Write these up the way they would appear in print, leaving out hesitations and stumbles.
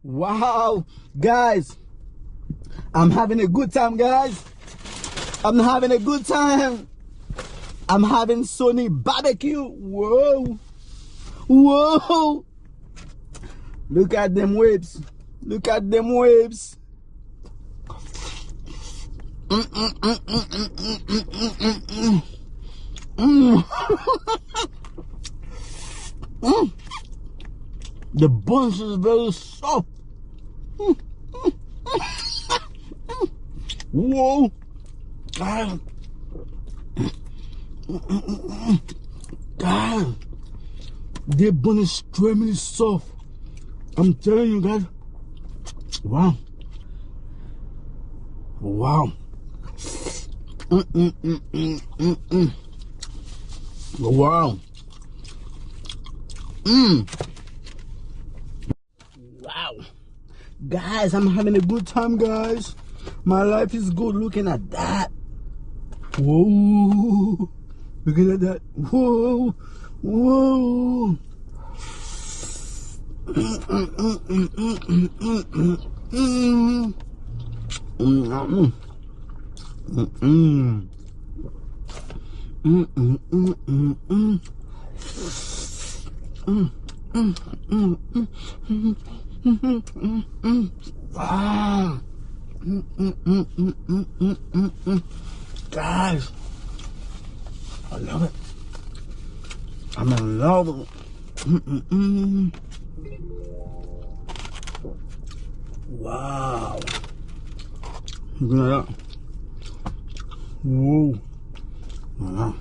Wow, guys, I'm having a good time, guys. I'm having a good time. I'm having Sony barbecue. Whoa, whoa. Look at them waves. Look at them waves. The buns is very soft. Whoa. God. God. The bun is extremely soft. I'm telling you guys. Wow. Wow. Wow. Wow. Guys, I'm having a good time, guys. My life is good looking at that. Whoa. Looking at that. Whoa. Whoa. Wow. Guys, I love it. I'm in love with it. Wow. Look at that. Whoa. Wow.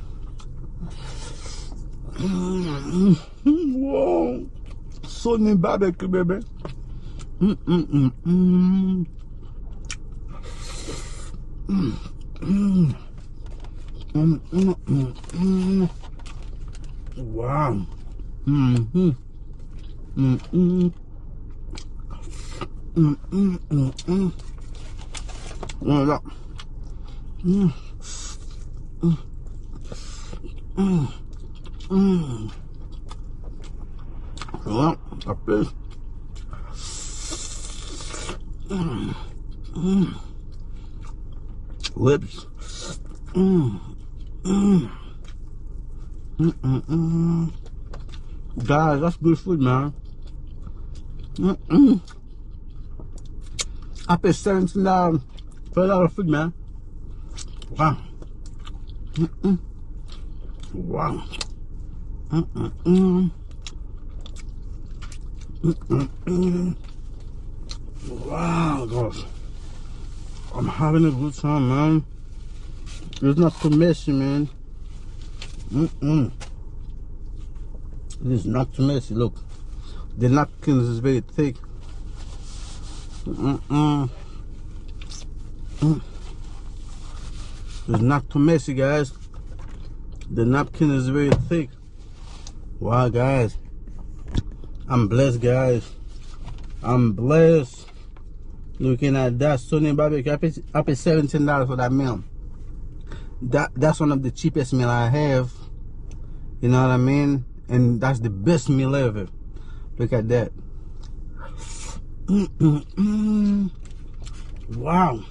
Whoa. Sony barbecue, baby. Wow. Look. Well, up this. Lips. Guys, that's good food, man. I paid $17 for a lot of food, man. Wow. Wow. Wow, gosh. I'm having a good time, man. It's not too messy, man. It is not too messy. Look, the napkins is very thick. It's not too messy, guys. The napkin is very thick. Wow, guys. I'm blessed, guys. I'm blessed. Looking at that Sony barbecue, I paid $17 for that meal. That's one of the cheapest meal I have. You know what I mean? And that's the best meal ever. Look at that. Wow.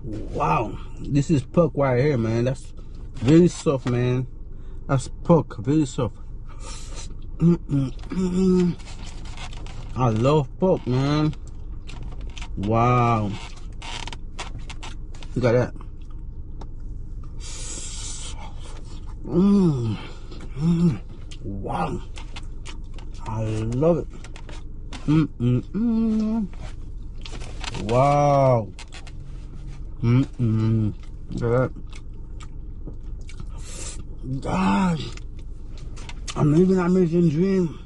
Wow. This is pork right here, man. That's very soft, man. That's pork, very soft. I love pork, man. Wow. Look at that. Wow. I love it. Wow. Look at that. God, I'm living an amazing dream.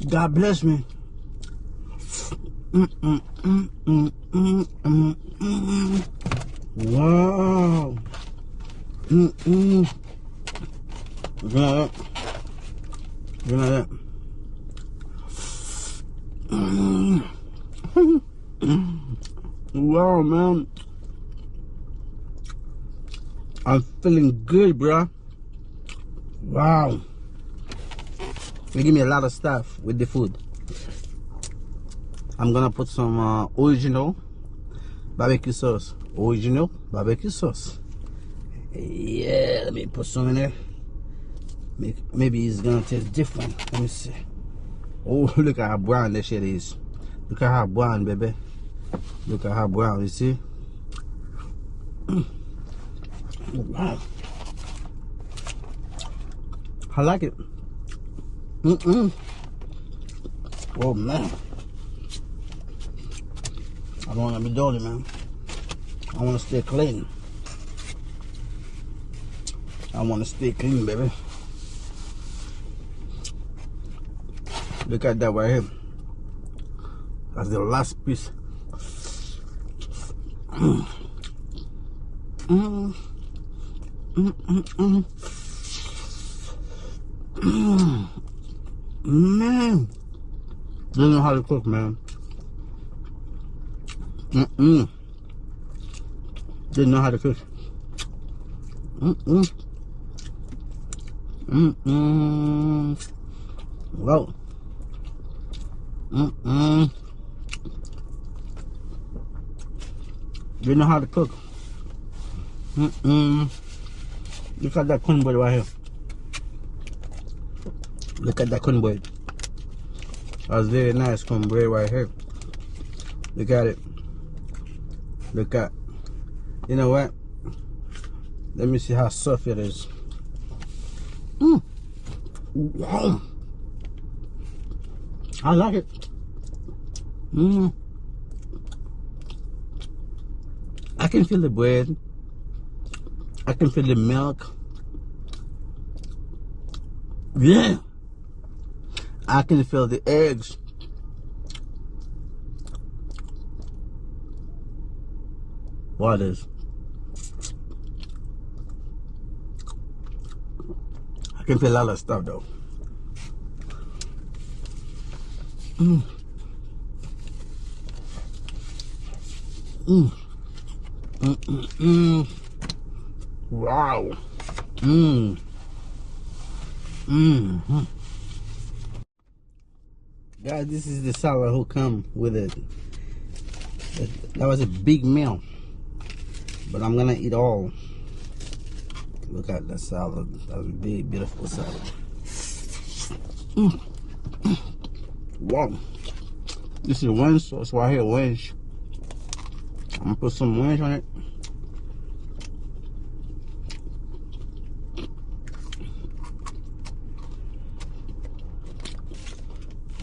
God bless me. Wow. Look at that. Look at that. Wow, man. I'm feeling good, bro. Wow. They give me a lot of stuff with the food. I'm gonna put some original barbecue sauce. Original barbecue sauce. Yeah, let me put some in there. Maybe it's gonna taste different. Let me see. Oh, look at how brown this shit is. Look at how brown, baby. Look at how brown, you see? Oh, wow. I like it. Oh, man. I don't want to be dirty, man. I want to stay clean. I want to stay clean, baby. Look at that right here. That's the last piece. Man, they know how to cook, man. They know how to cook. Wow. They know how to cook. Look at that cornbread right here. Look at that cornbread. That's very nice cornbread right here. Look at it. Look at. You know what? Let me see how soft it is. Wow. I like it. I can feel the bread. I can feel the milk. Yeah. I can feel the eggs. What is? I can feel a lot of stuff though. Wow. Guys, this is the salad who come with it. That was a big meal, but I'm gonna eat all. Look at that salad. That's a big, beautiful salad. Wow. This is one sauce right here, ranch. I'm gonna put some ranch on it.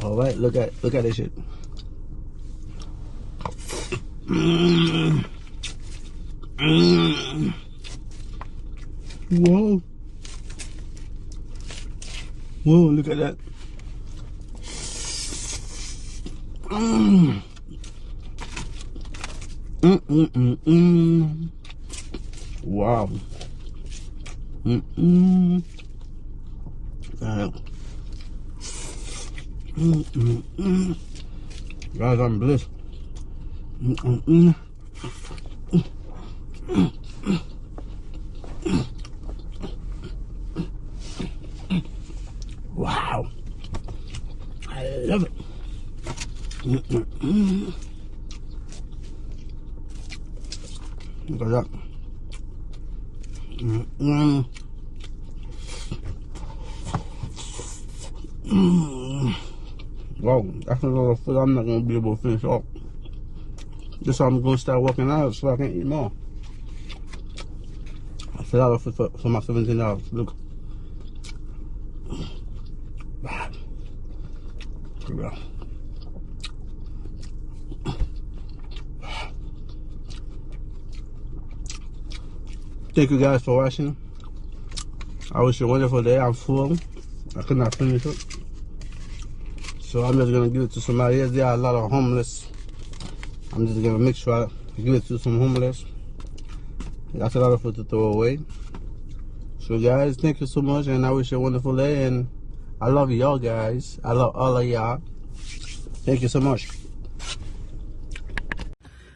All right, look at this shit. Whoa. Whoa, look at that. Wow. Guys, I'm blessed. Wow. I love it. Look at that. Wow, that's a lot of food I'm not going to be able to finish off. That's why I'm going to start working out so I can eat more. That's a lot of food for my $17. Look. Wow. Here we go. Thank you guys for watching. I wish you a wonderful day. I'm full. I could not finish it. So I'm just going to give it to somebody else. There are a lot of homeless. I'm just going to make sure I give it to some homeless. That's a lot of food to throw away. So guys, thank you so much, and I wish you a wonderful day, and I love y'all guys. I love all of y'all. Thank you so much.